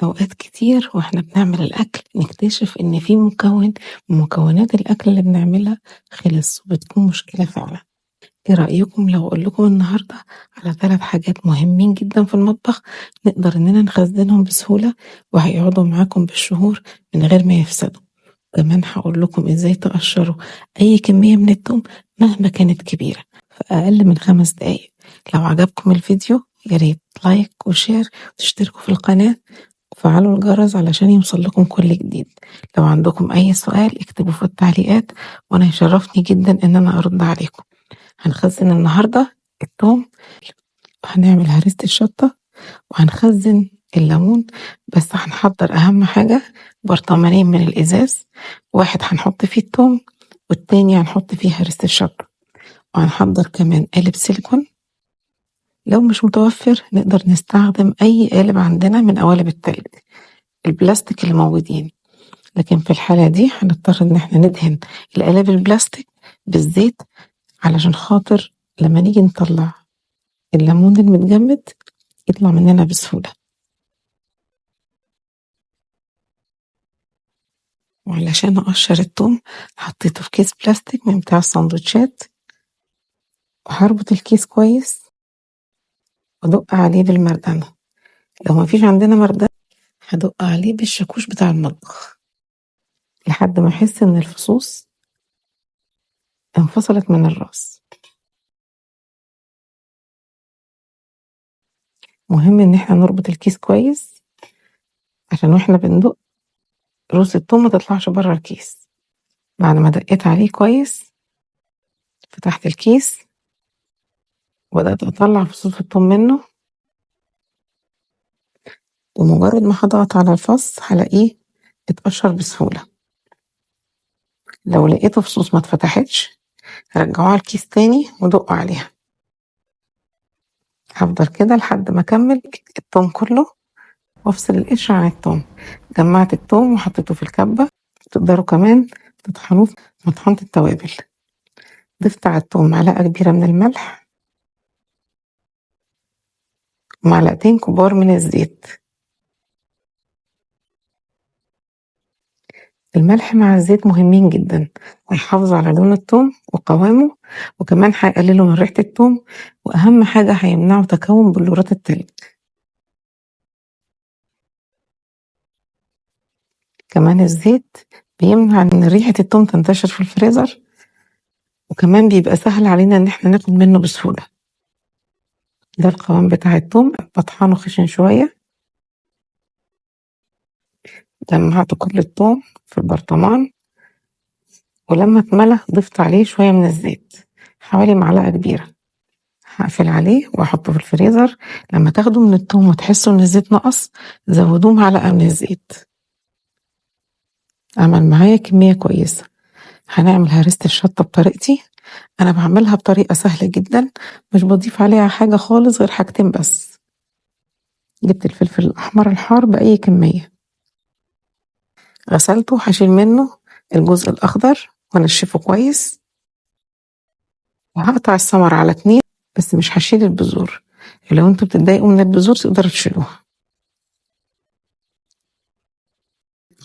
أوقات كتير وإحنا بنعمل الأكل نكتشف إن في مكون من مكونات الأكل اللي بنعملها خلص وبتكون مشكلة فعلا. إيه رأيكم لو أقولكم النهاردة على 3 حاجات مهمين جدا في المطبخ نقدر إننا نخزنهم بسهولة وهيقعدوا معاكم بالشهور من غير ما يفسدوا. كمان هقول لكم إزاي تقشروا أي كمية من التوم مهما كانت كبيرة في أقل من 5 دقايق. لو عجبكم الفيديو ياريت لايك وشير وتشتركوا في القناة وفعلوا الجرس علشان يوصل لكم كل جديد. لو عندكم أي سؤال اكتبوا في التعليقات وأنا يشرفني جدا إن أنا أرد عليكم. هنخزن النهاردة الثوم، وهنعمل هريسة الشطة، وهنخزن الليمون. بس هنحضر أهم حاجة برطمانين من الإزاز، واحد هنحط فيه الثوم والتاني هنحط فيه هريسة الشطة، وهنحضر كمان قالب سيليكون. لو مش متوفر نقدر نستخدم أي قالب عندنا من قوالب التلج البلاستيك اللي موجودين، لكن في الحالة دي هنضطر إن احنا ندهن القالب البلاستيك بالزيت علشان خاطر لما نيجي نطلع الليمون المتجمد يطلع مننا بسهولة. وعلشان أقشر الثوم حطيته في كيس بلاستيك من بتاع السندوتشات، وهربط الكيس كويس وأدق عليه بالمردانة. لو مفيش عندنا مردانة هدق عليه بالشاكوش بتاع المطبخ لحد ما أحس إن الفصوص انفصلت من الراس. مهم إن احنا نربط الكيس كويس عشان واحنا بندق روس الثوم متطلعش بره الكيس. بعد ما دقيت عليه كويس فتحت الكيس وبدأت أطلع فصوص الثوم منه، ومجرد ما هضغط على الفص هلاقيه اتقشر بسهولة. لو لقيته فصوص ما اتفتحتش هرجعوها على الكيس تاني ودق عليها. هفضل كده لحد ما اكمل الثوم كله وافصل القشر عن الثوم. جمعت الثوم وحطيته في الكبة. تقدروا كمان تطحنوه في مطحنة التوابل. ضفت على الثوم معلقة كبيرة من الملح ومعلقتين كبار من الزيت. الملح مع الزيت مهمين جدا، هيحافظوا على لون الثوم وقوامه، وكمان هيقللوا من ريحة الثوم، وأهم حاجة هيمنعوا تكون بلورات التلج. كمان الزيت بيمنع ان ريحة الثوم تنتشر في الفريزر، وكمان بيبقى سهل علينا ان احنا ناكل منه بسهولة. ده القوام بتاع الثوم، بطحنه خشن شوية. جمعت كل الثوم في البرطمان، ولما اتملى ضفت عليه شوية من الزيت حوالي معلقة كبيرة. هقفل عليه واحطه في الفريزر. لما تاخدوا من الثوم وتحسوا ان الزيت نقص زودوه معلقة من الزيت. عمل معايا كمية كويسة. هنعمل هريسة الشطة بطريقتي. انا بعملها بطريقة سهلة جدا، مش بضيف عليها حاجة خالص غير حاجتين بس. جبت الفلفل الاحمر الحار باي كمية، غسلته هشيل منه الجزء الاخضر وانشفه كويس، وهقطع الثمر على 2 بس مش هشيل البذور. لو انتوا بتتضايقوا من البذور تقدروا تشيلوها.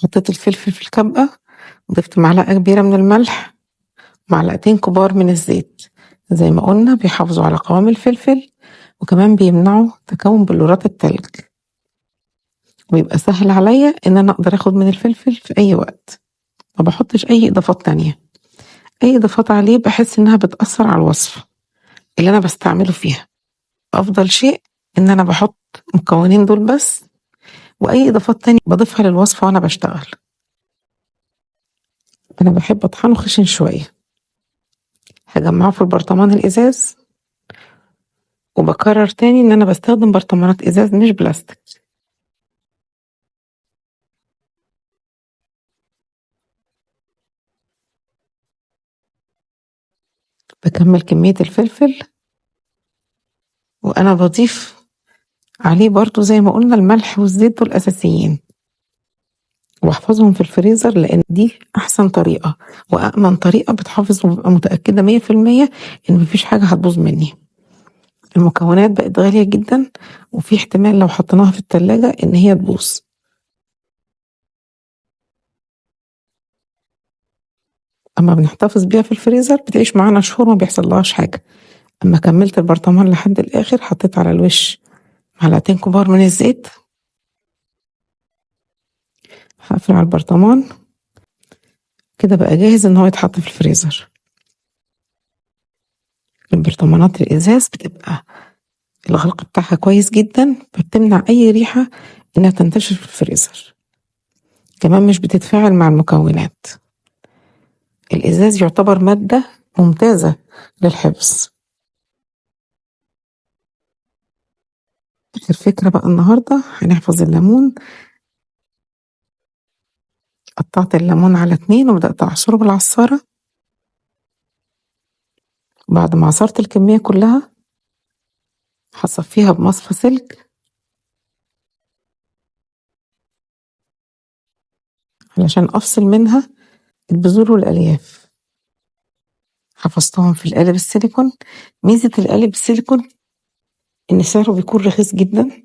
حطيت الفلفل في الكبة، ضفت معلقة كبيرة من الملح، معلقتين كبار من الزيت. زي ما قلنا بيحافظوا على قوام الفلفل، وكمان بيمنعوا تكون بلورات التلج، ويبقى سهل عليا ان انا اقدر اخد من الفلفل في اي وقت. ما بحطش اي اضافات تانية. اي اضافات عليه بحس انها بتأثر على الوصفة اللي انا بستعمله فيها. افضل شيء ان انا بحط مكونين دول بس، واي اضافات تانية بضيفها للوصفة وانا بشتغل. انا بحب اطحنه خشن شوية. هجمعه في البرطمان الازاز، وبكرر تاني ان انا بستخدم برطمانات ازاز مش بلاستيك. بكمل كمية الفلفل، وانا بضيف عليه برضو زي ما قلنا الملح والزيت دول اساسيين، واحفظهم في الفريزر لان دي احسن طريقة وامن طريقة بتحافظ وببقى متأكدة 100% ان مفيش حاجة هتبوظ مني. المكونات بقت غالية جدا، وفي احتمال لو حطيناها في التلاجة ان هي تبوظ. أمّا بنحتفظ بيها في الفريزر بتعيش معانا شهور ما بيحصلهاش حاجة. أمّا كمّلت البرطمان لحد الآخر حطيت على الوش معلقتين كبار من الزيت، هاقفل على البرطمان، كده بقى جاهز إن هو يتحط في الفريزر. البرطمانات الإزاز بتبقى الغلق بتاعها كويس جدًا، فبتمنع أي ريحة إنها تنتشر في الفريزر، كمان مش بتتفاعل مع المكونات. الإزاز يعتبر مادة ممتازة للحفظ. آخر فكرة بقى النهارده هنحفظ الليمون. قطعت الليمون على 2 وبدأت أعصره بالعصارة، بعد ما عصرت الكمية كلها هاصفيها بمصفى سلك علشان أفصل منها البذور والألياف. حفظتهم في القالب السيليكون. ميزة القالب السيليكون إن سعره بيكون رخيص جدًا،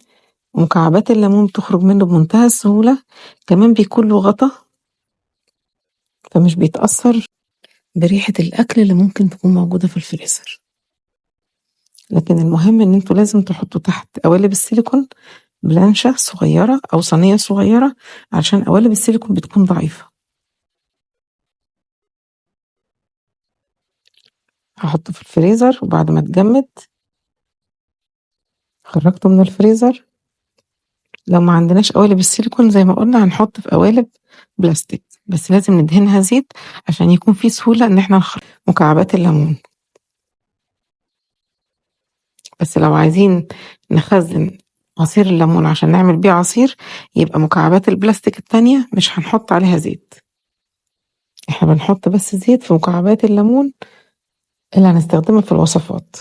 ومكعبات الليمون بتخرج منه بمنتهى السهولة، كمان بيكون له غطا فمش بيتأثر بريحة الأكل اللي ممكن تكون موجودة في الفريزر. لكن المهم إن انتوا لازم تحطوا تحت قوالب السيليكون بلانشة صغيرة أو صينية صغيرة عشان قوالب السيليكون بتكون ضعيفة. هحطه في الفريزر وبعد ما اتجمد خرجته من الفريزر. لو ما عندناش قوالب السيليكون زي ما قلنا هنحط في قوالب بلاستيك، بس لازم ندهنها زيت عشان يكون في سهولة إن احنا نخرج مكعبات الليمون. بس لو عايزين نخزن عصير الليمون عشان نعمل بيه عصير يبقى مكعبات البلاستيك التانية مش هنحط عليها زيت، احنا بنحط بس زيت في مكعبات الليمون اللي هنستخدمها في الوصفات.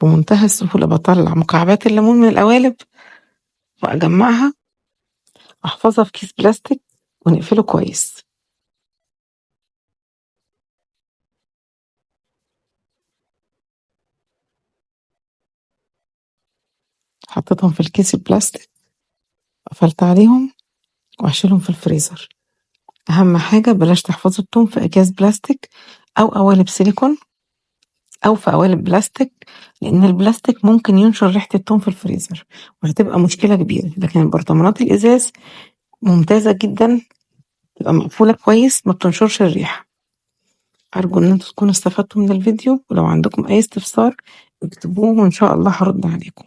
بمنتهى السهولة بطلع مكعبات الليمون من القوالب وأجمعها وأحفظها في كيس بلاستيك ونقفله كويس. حطيتهم في الكيس البلاستيك، قفلت عليهم وهشيلهم في الفريزر. أهم حاجة بلاش تحفظوا التوم في أكياس بلاستيك أو قوالب سيليكون أو في قوالب بلاستيك، لأن البلاستيك ممكن ينشر ريحة التوم في الفريزر وهتبقى مشكلة كبيرة. لكن البرطمانات الإزاز ممتازة جدا، تبقى مقفولة كويس ما بتنشرش الريحة. أرجو إن انتوا تكونوا استفدتوا من الفيديو، ولو عندكم أي استفسار اكتبوه وإن شاء الله هرد عليكم.